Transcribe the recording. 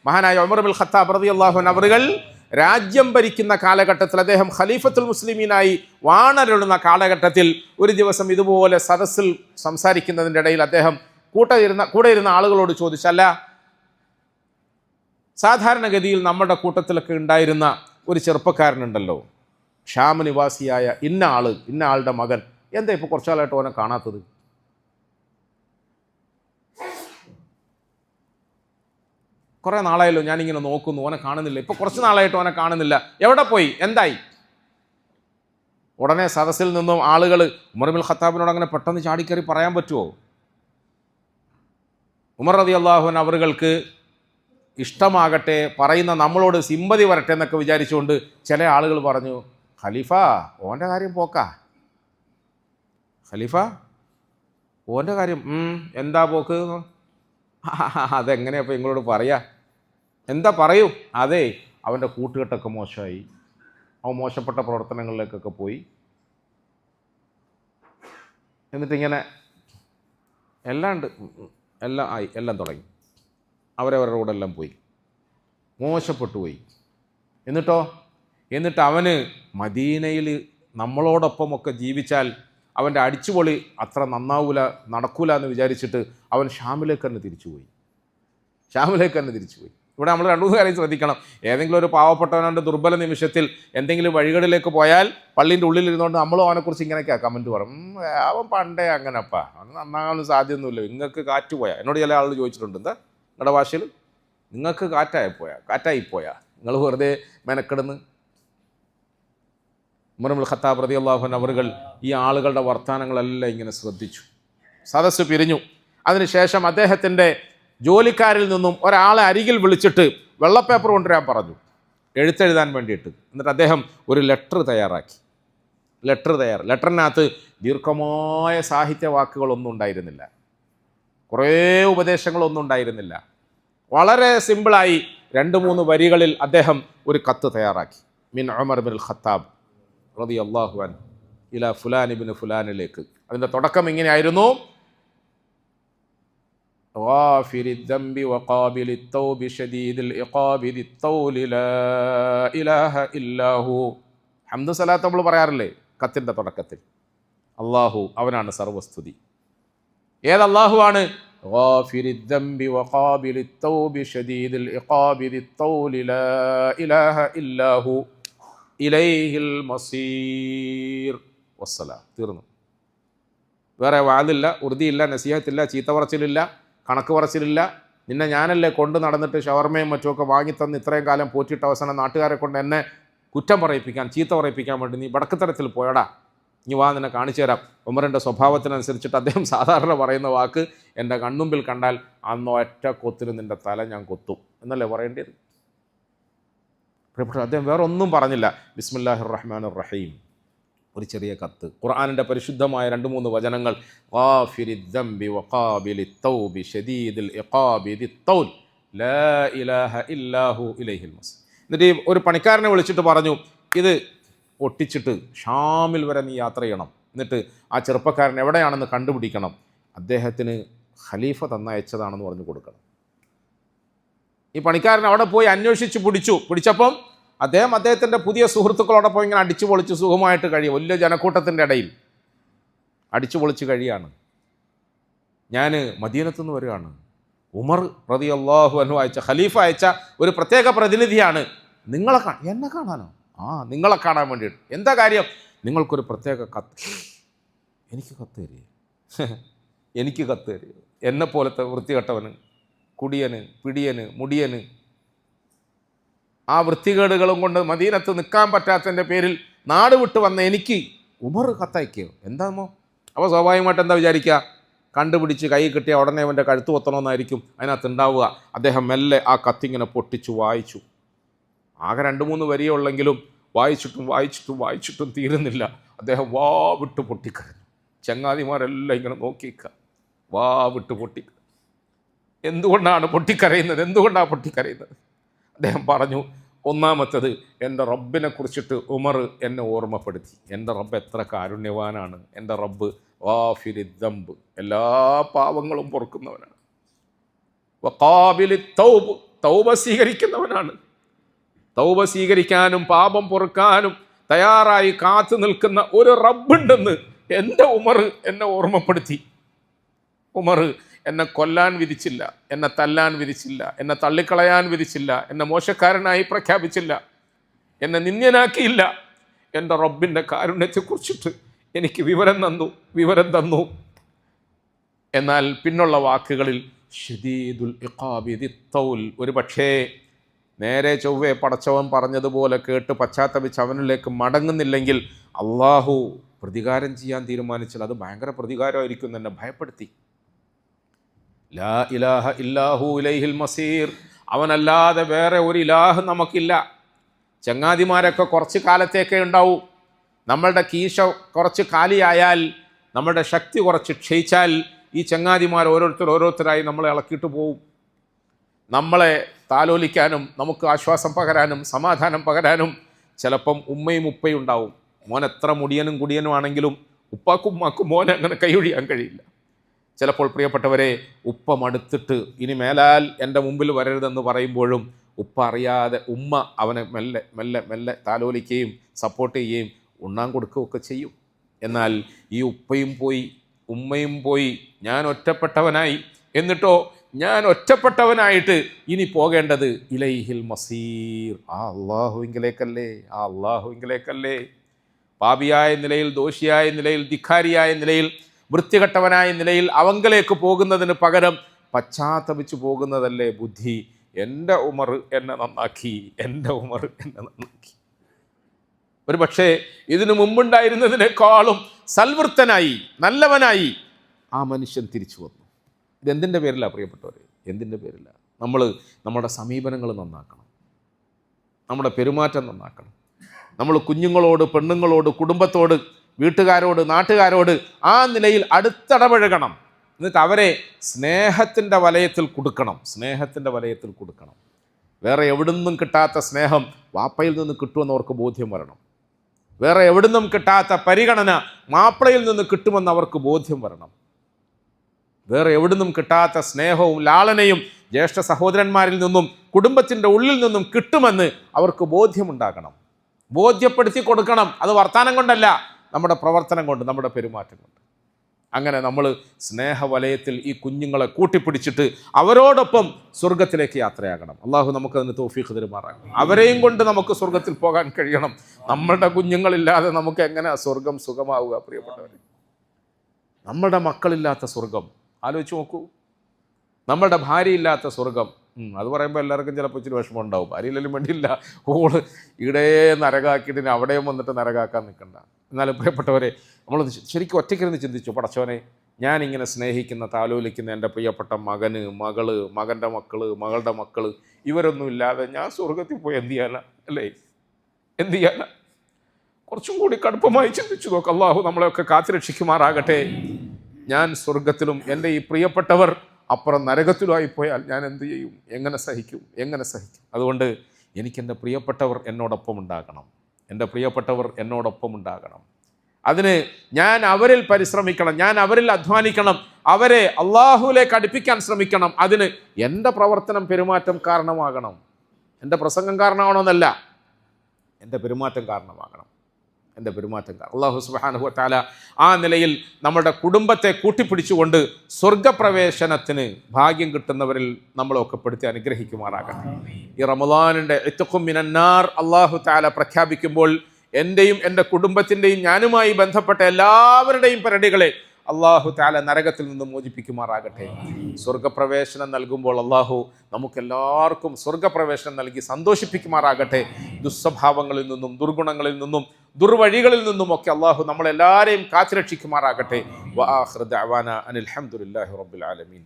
മഹാനായ ഉമർ ഇബ്നുൽ ഖത്താബ് റളിയല്ലാഹു അൻഹു അവറുകൾ രാജ്യം ഭരിക്കുന്ന കാലഘട്ടത്തിൽ, അദ്ദേഹം ഖലീഫത്തുൽ മുസ്ലിമീനായി വാണരുളുന്ന കാലഘട്ടത്തിൽ ഒരു ദിവസം ഇതുപോലെ സദസ്സിൽ സംസാരിക്കുന്നതിൻ്റെ ഇടയിൽ അദ്ദേഹം കൂടെ ഇരുന്ന ആളുകളോട് ചോദിച്ചല്ല, സാധാരണഗതിയിൽ നമ്മുടെ കൂട്ടത്തിലൊക്കെ ഉണ്ടായിരുന്ന ഒരു ചെറുപ്പക്കാരനുണ്ടല്ലോ, ഷാം നിവാസിയായ ഇന്ന ആളുടെ മകൻ, എന്താ ഇപ്പോൾ കുറച്ചാളായിട്ട് ഓനെ കാണാത്തത്? കുറേ നാളായല്ലോ ഞാനിങ്ങനെ നോക്കുന്നു, ഓനെ കാണുന്നില്ല, ഇപ്പോൾ കുറച്ച് നാളായിട്ട് ഓനെ കാണുന്നില്ല, എവിടെ പോയി, എന്തായി? ഉടനെ സദസ്സിൽ നിന്നും ആളുകൾ ഉമർ ഇബ്നുൽ ഖത്താബിനോട് അങ്ങനെ പെട്ടെന്ന് ചാടിക്കറി പറയാൻ പറ്റുമോ? ഉമർ റളിയല്ലാഹു അൻഹു അവർക്ക് ഇഷ്ടമാകട്ടെ, പറയുന്ന നമ്മളോട് സിമ്പതി വരട്ടെ എന്നൊക്കെ വിചാരിച്ചുകൊണ്ട് ചില ആളുകൾ പറഞ്ഞു, ഖലീഫ ഓൻ്റെ കാര്യം പോക്കാ, ഖലീഫ ഓൻ്റെ കാര്യം എന്താ പോക്ക്? അതെങ്ങനെയപ്പോൾ നിങ്ങളോട് പറയാ? എന്താ പറയൂ? അതെ, അവൻ്റെ കൂട്ടുകെട്ടൊക്കെ മോശമായി, അവൻ മോശപ്പെട്ട പ്രവർത്തനങ്ങളിലേക്കൊക്കെ പോയി, എന്നിട്ടിങ്ങനെ എല്ലാം തുടങ്ങി, അവരവരുടെ കൂടെ എല്ലാം പോയി, മോശപ്പെട്ടു പോയി. എന്നിട്ട് അവന് മദീനയിൽ നമ്മളോടൊപ്പമൊക്കെ ജീവിച്ചാൽ അവൻ്റെ അടിച്ചുപൊളി അത്ര നടക്കൂല എന്ന് വിചാരിച്ചിട്ട് അവൻ ഷാമിലേക്ക് തന്നെ തിരിച്ചുപോയി. ഇവിടെ നമ്മൾ രണ്ടു മൂന്ന് കാര്യം ശ്രദ്ധിക്കണം. ഏതെങ്കിലും ഒരു പാവപ്പെട്ടവനവൻ്റെ ദുർബല നിമിഷത്തിൽ എന്തെങ്കിലും വഴികളിലേക്ക് പോയാൽ പള്ളീൻ്റെ ഉള്ളിലിരുന്നുകൊണ്ട് നമ്മളും അവനെക്കുറിച്ച് ഇങ്ങനെയൊക്കെയാണ് കമൻറ്റ് പറയും, അവൻ പണ്ടേ അങ്ങനെപ്പാ, അവന് നന്നാകാനും സാധ്യമൊന്നുമില്ല, നിങ്ങൾക്ക് കാറ്റ് പോയാൽ. എന്നോട് ചില ആളുകൾ ചോദിച്ചിട്ടുണ്ട്, എന്താ നിങ്ങളുടെ ഭാഷയിൽ നിങ്ങൾക്ക് കാറ്റായിപ്പോയാ നിങ്ങൾ വെറുതെ മെനക്കെടുന്ന്? ഉമർ ഇബ്നുൽ ഖത്താബ് റളിയല്ലാഹു അൻഹു അവറുകൾ ഈ ആളുകളുടെ വർത്തമാനങ്ങളെല്ലാം ഇങ്ങനെ ശ്രദ്ധിച്ചു. സദസ്സ് പിരിഞ്ഞു. അതിനുശേഷം അദ്ദേഹത്തിൻ്റെ ജോലിക്കാരിൽ നിന്നും ഒരാളെ അരികിൽ വിളിച്ചിട്ട് വെള്ളപ്പേപ്പർ കൊണ്ടുവരാൻ പറഞ്ഞു, എഴുത്തെഴുതാൻ വേണ്ടിയിട്ട്. എന്നിട്ട് അദ്ദേഹം ഒരു ലെറ്റർ തയ്യാറാക്കി. ലെറ്ററിനകത്ത് ദീർഘമായ സാഹിത്യവാക്കുകളൊന്നും ഉണ്ടായിരുന്നില്ല, കുറേ ഉപദേശങ്ങളൊന്നും ഉണ്ടായിരുന്നില്ല. വളരെ സിമ്പിളായി 2-3 വരികളിൽ അദ്ദേഹം ഒരു കത്ത് തയ്യാറാക്കി. മിൻ ഉമർ ഇബ്നുൽ ഖത്താബ് റളിയല്ലാഹു അൻഹു ഇലാ ഫുലാൻ ഇബ്നു ഫുലാനിലേക്ക്. അതിൻ്റെ തുടക്കം ഇങ്ങനെയായിരുന്നു: ഗാഫിരി ദംബി വഖാബിലി തൗബി ശദീദിൽ ഇഖാബി ദിത്തൗലി ലാ ഇലാഹ ഇല്ലാഹു. ഹംദ് സലാത്ത് നമ്മൾ പറയാറില്ലേ കത്തിൻ്റെ തുടക്കത്തിൽ? അള്ളാഹു അവനാണ് സർവസ്തുതി. ഏതല്ലാഹു ആണ്? ഗാഫിരി ദംബി വഖാബിലി തൗബി ശദീദിൽ ഇഖാബി ദിത്തൗലി ലാ ഇലാഹ ഇല്ലാഹു ഇലൈഹിൽ മസീർ. വസ്സലാം. തീർന്നു. വേറെ വാതില്ല, ഉറുദിയില്ല, നസീഹത്തില്ല, ചീത്ത പറച്ചിലില്ല, കണക്ക് പറച്ചിലില്ല. നിന്നെ ഞാനല്ലേ കൊണ്ട് നടന്നിട്ട് ഷവർമയും മറ്റുമൊക്കെ വാങ്ങിത്തന്ന് ഇത്രയും കാലം പോറ്റിയിട്ട് അവസാനം നാട്ടുകാരെ കൊണ്ട് എന്നെ കുറ്റം പറയിപ്പിക്കാൻ, ചീത്ത പറയിപ്പിക്കാൻ വേണ്ടി നീ വടക്കുതരത്തിൽ പോയടാ, ഇനി വാ നിന്നെ കാണിച്ചു തരാം. ഉമറിൻ്റെ സ്വഭാവത്തിനനുസരിച്ചിട്ട് അദ്ദേഹം സാധാരണ പറയുന്ന വാക്ക്, എൻ്റെ കൺമുമ്പിൽ കണ്ടാൽ അന്ന് ഒറ്റ കൊത്തിന് നിൻ്റെ തല ഞാൻ കൊത്തും എന്നല്ലേ പറയേണ്ടത്. അദ്ദേഹം വേറെ ഒന്നും പറഞ്ഞില്ല. ബിസ്മില്ലാഹിർ റഹ്മാനിർ റഹീം, ഒരു ചെറിയ കത്ത്, ഖുർആനിൻ്റെ പരിശുദ്ധമായ 2-3 വചനങ്ങൾ. ഗാഫിരി ദംബി വഖാബിലി തൗബി ശദീദിൽ ഇഖാബി ദിത്തൗൽ ലാ ഇലാഹ ഇല്ലാഹു ഇലൈഹിൽ മസീർ. എന്നിട്ട് ഒരു പണിക്കാരനെ വിളിച്ചിട്ട് പറഞ്ഞു, ഇത് ഒട്ടിച്ചിട്ട് ഷാമിൽ വരെ നീ യാത്ര ചെയ്യണം, എന്നിട്ട് ആ ചെറുപ്പക്കാരൻ എവിടെയാണെന്ന് കണ്ടുപിടിക്കണം, അദ്ദേഹത്തിന് ഖലീഫ തന്നയച്ചതാണെന്ന് പറഞ്ഞു കൊടുക്കണം. ഈ പണിക്കാരൻ അവിടെ പോയി അന്വേഷിച്ച് പിടിച്ചപ്പം അദ്ദേഹത്തിൻ്റെ പുതിയ സുഹൃത്തുക്കളോടൊപ്പം ഇങ്ങനെ അടിച്ചു പൊളിച്ച് സുഖമായിട്ട് കഴിയും. വലിയ ജനക്കൂട്ടത്തിൻ്റെ ഇടയിൽ അടിച്ചു പൊളിച്ച് കഴിയാണ്. ഞാൻ മദീനത്തുനിന്ന് വരികയാണ്, ഉമർ റളിയല്ലാഹു അൻഹു ഖലീഫ അയച്ച ഒരു പ്രത്യേക പ്രതിനിധിയാണ്, എന്നെ കാണാനോ? നിങ്ങളെ കാണാൻ വേണ്ടിയിട്ട്. എന്താ കാര്യം? നിങ്ങൾക്കൊരു പ്രത്യേക കത്ത്. എനിക്ക് കത്ത് തരിക. എന്നെപ്പോലത്തെ വൃത്തികെട്ടവന്, കുടിയന്, പിടിയന്, മുടിയന്, ആ വൃത്തികേടുകളും കൊണ്ട് മദീനത്ത് നിൽക്കാൻ പറ്റാത്തതിൻ്റെ പേരിൽ നാട് വിട്ട് വന്ന എനിക്ക് ഉമർ കത്തയക്കുകയോ? എന്താമോ? അപ്പോൾ സ്വാഭാവികമായിട്ട് എന്താ വിചാരിക്കുക? കണ്ടുപിടിച്ച് കൈ കിട്ടിയ ഉടനെ അവൻ്റെ കഴുത്ത് കൊത്തണമെന്നായിരിക്കും അതിനകത്ത് ഉണ്ടാവുക. അദ്ദേഹം മെല്ലെ ആ കത്തിങ്ങനെ പൊട്ടിച്ചു വായിച്ചു. ആകെ 2-3 വരിയേ ഉള്ളെങ്കിലും വായിച്ചിട്ടും തീരുന്നില്ല. അദ്ദേഹം വാ വിട്ട് പൊട്ടിക്കരഞ്ഞു. ചങ്ങാതിമാരെല്ലാം ഇങ്ങനെ നോക്കിക്കുക, വാ വിട്ട് പൊട്ടിക്കരഞ്ഞു. എന്തുകൊണ്ടാണ് പൊട്ടിക്കരയുന്നത്? അദ്ദേഹം പറഞ്ഞു, ഒന്നാമത്തത്, എൻ്റെ റബ്ബിനെ കുറിച്ചിട്ട് ഉമർ എന്നെ ഓർമ്മപ്പെടുത്തി. എൻ്റെ റബ്ബ് എത്ര കാരുണ്യവാനാണ്. എൻ്റെ റബ്ബ് ഗാഫിരി ദംബ്, എല്ലാ പാവങ്ങളും പൊറുക്കുന്നവനാണ്. വഖാബിലി തൗബ്, തൗബ സ്വീകരിക്കുന്നവനാണ്. തൗബ സ്വീകരിക്കാനും പാപം പൊറുക്കാനും തയ്യാറായി കാത്തു നിൽക്കുന്ന ഒരു റബ്ബുണ്ടെന്ന് എൻ്റെ ഉമർ എന്നെ ഓർമ്മപ്പെടുത്തി. ഉമർ എന്നെ കൊല്ലാൻ വിധിച്ചില്ല, എന്നെ തല്ലാൻ വിധിച്ചില്ല, എന്നെ തള്ളിക്കളയാൻ വിധിച്ചില്ല, എന്നെ മോശക്കാരനായി പ്രഖ്യാപിച്ചില്ല, എന്നെ നിന്ദ്യനാക്കിയില്ല. എൻ്റെ റബ്ബിൻ്റെ കാരുണ്യത്തെക്കുറിച്ചിട്ട് എനിക്ക് വിവരം തന്നു. എന്നാൽ പിന്നുള്ള വാക്കുകളിൽ ഷദീദുൽ ഇഖാബി ദിത്തൗൽ, ഒരു പക്ഷേ നേരെ ചൊവ്വേ പടച്ചവൻ പറഞ്ഞതുപോലെ കേട്ട് പശ്ചാത്തപിച്ച് അവനിലേക്ക് മടങ്ങുന്നില്ലെങ്കിൽ അള്ളാഹു പ്രതികാരം ചെയ്യാൻ തീരുമാനിച്ചാൽ അത് ഭയങ്കര പ്രതികാരമായിരിക്കും എന്നെ ഭയപ്പെടുത്തി. ലാ ഇലാഹ ഇല്ലാഹു ഇലൈഹിൽ മസീർ, അവനല്ലാതെ വേറെ ഒരു ഇലാഹ് നമുക്കില്ല. ചങ്ങാതിമാരൊക്കെ കുറച്ച് കാലത്തേക്കേ ഉണ്ടാവൂ. നമ്മളുടെ കീശ കുറച്ച് കാലിയായാൽ, നമ്മളുടെ ശക്തി കുറച്ച് ക്ഷയിച്ചാൽ ഈ ചങ്ങാതിമാർ ഓരോരുത്തരായി നമ്മളെ ഇളക്കിയിട്ട് പോവും. നമ്മളെ താലോലിക്കാനും നമുക്ക് ആശ്വാസം പകരാനും സമാധാനം പകരാനും ചിലപ്പം ഉമ്മയും ഉപ്പയും ഉണ്ടാവും. മോൻ എത്ര മുടിയനും കുടിയനും ആണെങ്കിലും ഉപ്പാക്കും ഉമ്മാക്കും മോനെ അങ്ങനെ കൈയൊഴിയാൻ കഴിയില്ല. ചിലപ്പോൾ പ്രിയപ്പെട്ടവരെ, ഉപ്പ മടുത്തിട്ട് ഇനി മേലാൽ എൻ്റെ മുമ്പിൽ വരരുതെന്ന് പറയുമ്പോഴും ഉപ്പ അറിയാതെ ഉമ്മ അവനെ മെല്ലെ മെല്ലെ മെല്ലെ താലോലിക്കുകയും സപ്പോർട്ട് ചെയ്യുകയും ഉണ്ണാൻ കൊടുക്കുകയൊക്കെ ചെയ്യും. എന്നാൽ ഈ ഉപ്പയും പോയി ഉമ്മയും പോയി, ഞാൻ ഒറ്റപ്പെട്ടവനായി. എന്നിട്ടോ ഞാൻ ഒറ്റപ്പെട്ടവനായിട്ട് ഇനി പോകേണ്ടത് ഇലൈഹിൽ മസീർ, ആ അള്ളാഹുവിങ്കിലേക്കല്ലേ. പാപിയായ നിലയിൽ, ദോഷിയായ നിലയിൽ, ധിക്കാരിയായ നിലയിൽ, വൃത്തികെട്ടവനായ നിലയിൽ അവങ്കലേക്ക് പോകുന്നതിന് പകരം പശ്ചാത്തപിച്ചു പോകുന്നതല്ലേ ബുദ്ധി. എൻ്റെ ഉമർ എന്നെ നന്നാക്കി. ഒരു പക്ഷേ ഇതിനു മുമ്പുണ്ടായിരുന്നതിനേക്കാളും സൽവൃത്തനായി, നല്ലവനായി ആ മനുഷ്യൻ തിരിച്ചു വന്നു. ഇതെന്തിൻ്റെ പേരിലാണ് പ്രിയപ്പെട്ടവരെ? എന്തിൻ്റെ പേരിലാണ്? നമ്മുടെ സമീപനങ്ങൾ നന്നാക്കണം, നമ്മുടെ പെരുമാറ്റം നന്നാക്കണം. നമ്മൾ കുഞ്ഞുങ്ങളോട്, പെണ്ണുങ്ങളോട്, കുടുംബത്തോട്, വീട്ടുകാരോട്, നാട്ടുകാരോട് ആ നിലയിൽ അടുത്തിടപഴകണം. എന്നിട്ട് അവരെ സ്നേഹത്തിൻ്റെ വലയത്തിൽ കൊടുക്കണം. വേറെ എവിടുന്നും കിട്ടാത്ത സ്നേഹം വാപ്പയിൽ നിന്ന് കിട്ടുമെന്ന് അവർക്ക് ബോധ്യം വരണം. വേറെ എവിടുന്നും കിട്ടാത്ത പരിഗണന മാപ്പിളയിൽ നിന്ന് കിട്ടുമെന്ന് അവർക്ക് ബോധ്യം വരണം. വേറെ എവിടുന്നും കിട്ടാത്ത സ്നേഹവും ലാളനയും ജ്യേഷ്ഠ സഹോദരന്മാരിൽ നിന്നും കുടുംബത്തിൻ്റെ ഉള്ളിൽ നിന്നും കിട്ടുമെന്ന് അവർക്ക് ബോധ്യമുണ്ടാകണം. ബോധ്യപ്പെടുത്തി കൊടുക്കണം. അത് വർത്താനം കൊണ്ടല്ല, നമ്മുടെ പ്രവർത്തനം കൊണ്ട്, നമ്മുടെ പെരുമാറ്റം കൊണ്ട്. അങ്ങനെ നമ്മൾ സ്നേഹവലയത്തിൽ ഈ കുഞ്ഞുങ്ങളെ കൂട്ടിപ്പിടിച്ചിട്ട് അവരോടൊപ്പം സ്വർഗത്തിലേക്ക് യാത്രയാകണം. അള്ളാഹു നമുക്കതിന് തൗഫീഖ് തരുമാറാകണം. അവരെയും കൊണ്ട് നമുക്ക് സ്വർഗത്തിൽ പോകാൻ കഴിയണം. നമ്മളുടെ കുഞ്ഞുങ്ങളില്ലാതെ നമുക്ക് എങ്ങനെ സ്വർഗം സുഖമാവുക പ്രിയപ്പെട്ടവരെ? നമ്മളുടെ മക്കളില്ലാത്ത സ്വർഗം ആലോചിച്ച് നോക്കൂ. നമ്മളുടെ ഭാര്യയില്ലാത്ത സ്വർഗം. അത് പറയുമ്പോൾ എല്ലാവർക്കും ചിലപ്പോൾ ഇച്ചിരി വിഷമം ഉണ്ടാവും. ഭാര്യയില്ലെങ്കിലും വേണ്ടിയില്ല, ഓള് ഇവിടെ നരകാക്കിയിട്ട് അവിടെയും വന്നിട്ട് നരകാക്കാൻ നിൽക്കണ്ട. എന്നാലും പ്രിയപ്പെട്ടവരെ, നമ്മൾ ശരിക്കും ഒറ്റയ്ക്കിരുന്ന് ചിന്തിച്ചു, പടച്ചവനെ, ഞാനിങ്ങനെ സ്നേഹിക്കുന്ന, താലോലിക്കുന്ന എൻ്റെ പ്രിയപ്പെട്ട മകന്, മകള്, മകൻ്റെ മക്കള്, മകളുടെ മക്കള്, ഇവരൊന്നും ഇല്ലാതെ ഞാൻ സ്വർഗത്തിൽ പോയി എന്ത് ചെയ്യാനാ? അല്ലേ, എന്ത് ചെയ്യാനാ? കുറച്ചും കൂടി കടുപ്പമായി ചിന്തിച്ചു നോക്ക്. അള്ളാഹു നമ്മളെയൊക്കെ കാത്തുരക്ഷിക്കുമാറാകട്ടെ. ഞാൻ സ്വർഗത്തിലും എൻ്റെ ഈ പ്രിയപ്പെട്ടവർ അപ്പുറം നരകത്തിലുമായി പോയാൽ ഞാൻ എന്ത് ചെയ്യും? എങ്ങനെ സഹിക്കും? അതുകൊണ്ട് എനിക്കെൻ്റെ പ്രിയപ്പെട്ടവർ എന്നോടൊപ്പം ഉണ്ടാകണം. അതിന് ഞാൻ അവരിൽ പരിശ്രമിക്കണം, ഞാൻ അവരിൽ അധ്വാനിക്കണം, അവരെ അള്ളാഹുവിലേക്ക് അടുപ്പിക്കാൻ ശ്രമിക്കണം. അതിന് എൻ്റെ പ്രവർത്തനം, പെരുമാറ്റം കാരണമാകണം. എൻ്റെ പ്രസംഗം കാരണമാകണമെന്നല്ല, എൻ്റെ പെരുമാറ്റം കാരണമാകണം. അല്ലാഹു സുബ്ഹാനഹു വ തആല ആ നിലയിൽ നമ്മുടെ കുടുംബത്തെ കൂട്ടിപ്പിടിച്ചുകൊണ്ട് സ്വർഗപ്രവേശനത്തിന് ഭാഗ്യം കിട്ടുന്നവരിൽ നമ്മളൊക്കെ പെടുത്തി അനുഗ്രഹിക്കുമാറാകട്ടെ. ഈ റമളാനിൻ്റെ ഇത്ഖും മിനന്നാർ അല്ലാഹു തആല പ്രഖ്യാപിക്കുമ്പോൾ എൻ്റെയും എൻ്റെ കുടുംബത്തിൻ്റെയും ഞാനുമായി ബന്ധപ്പെട്ട എല്ലാവരുടെയും പരടികളെ അള്ളാഹു തആല നരകത്തിൽ നിന്ന് മോചിപ്പിക്കുമാറാകട്ടെ. സ്വർഗപ്രവേശനം നൽകുമ്പോൾ അള്ളാഹു നമുക്കെല്ലാവർക്കും സ്വർഗപ്രവേശനം നൽകി സന്തോഷിപ്പിക്കുമാറാകട്ടെ. ദുസ്വഭാവങ്ങളിൽ നിന്നും, ദുർഗുണങ്ങളിൽ നിന്നും, ദുർവഴികളിൽ നിന്നുമൊക്കെ അള്ളാഹു നമ്മളെല്ലാവരെയും കാത്തുരക്ഷിക്കുമാറാകട്ടെ. വആഖിറു ദഅവാനാ അനിൽ ഹംദുലില്ലാഹി റബ്ബിൽ ആലമീൻ.